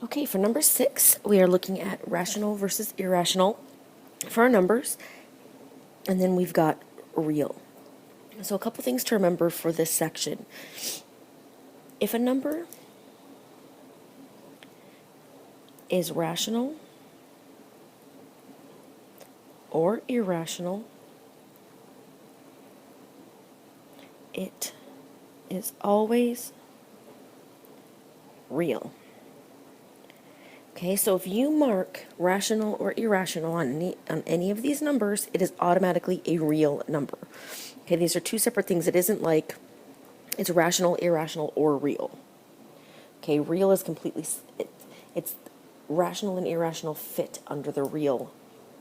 Okay, for number 6, we are looking at rational versus irrational for our numbers, and then we've got real. So a couple things to remember for this section. If a number is rational or irrational, it is always real. Okay, so if you mark rational or irrational on any of these numbers, it is automatically a real number. Okay, these are two separate things. It isn't like it's rational, irrational, or real. Okay, real is completely, it's rational and irrational fit under the real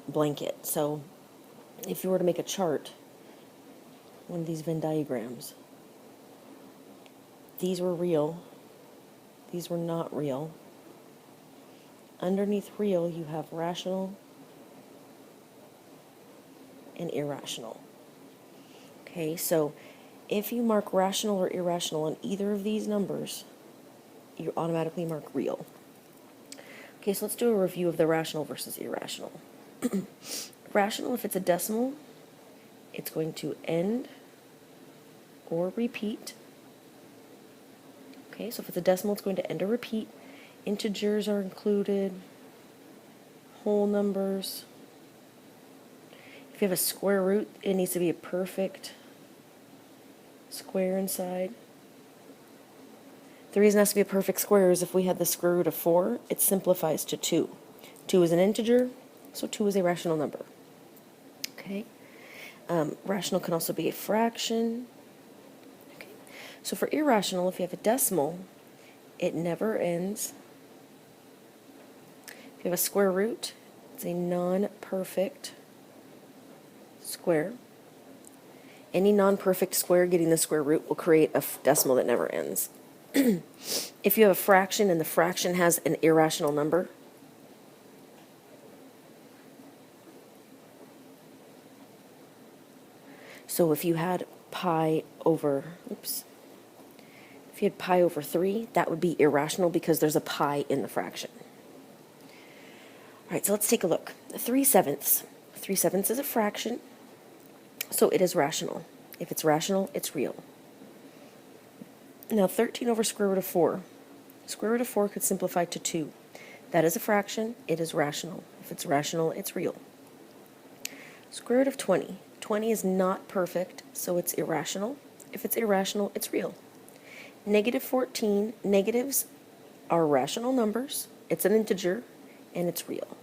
blanket. So if you were to make a chart, one of these Venn diagrams, these were real, these were not real. Underneath real, you have rational and irrational. Okay, so if you mark rational or irrational on either of these numbers, you automatically mark real. Okay, so let's do a review of the rational versus irrational. Rational, if it's a decimal, it's going to end or repeat. Okay, so if it's a decimal, it's going to end or repeat. Integers are included, whole numbers. If you have a square root, it needs to be a perfect square inside. The reason it has to be a perfect square is if we had the square root of 4, it simplifies to 2. 2 is an integer, so 2 is a rational number. Okay. Rational can also be a fraction. Okay. So for irrational, if you have a decimal, it never ends. If you have a square root, it's a non-perfect square. Any non-perfect square getting the square root will create a decimal that never ends. If you have a fraction and the fraction has an irrational number, so if you had pi over 3, that would be irrational because there's a pi in the fraction. All right, so let's take a look. 3/7. 3/7 is a fraction, so it is rational. If it's rational, it's real. Now 13 over square root of 4. Square root of 4 could simplify to 2. That is a fraction, it is rational. If it's rational, it's real. Square root of 20. 20 is not perfect, so it's irrational. If it's irrational, it's real. Negative 14, negatives are rational numbers, it's an integer, and it's real.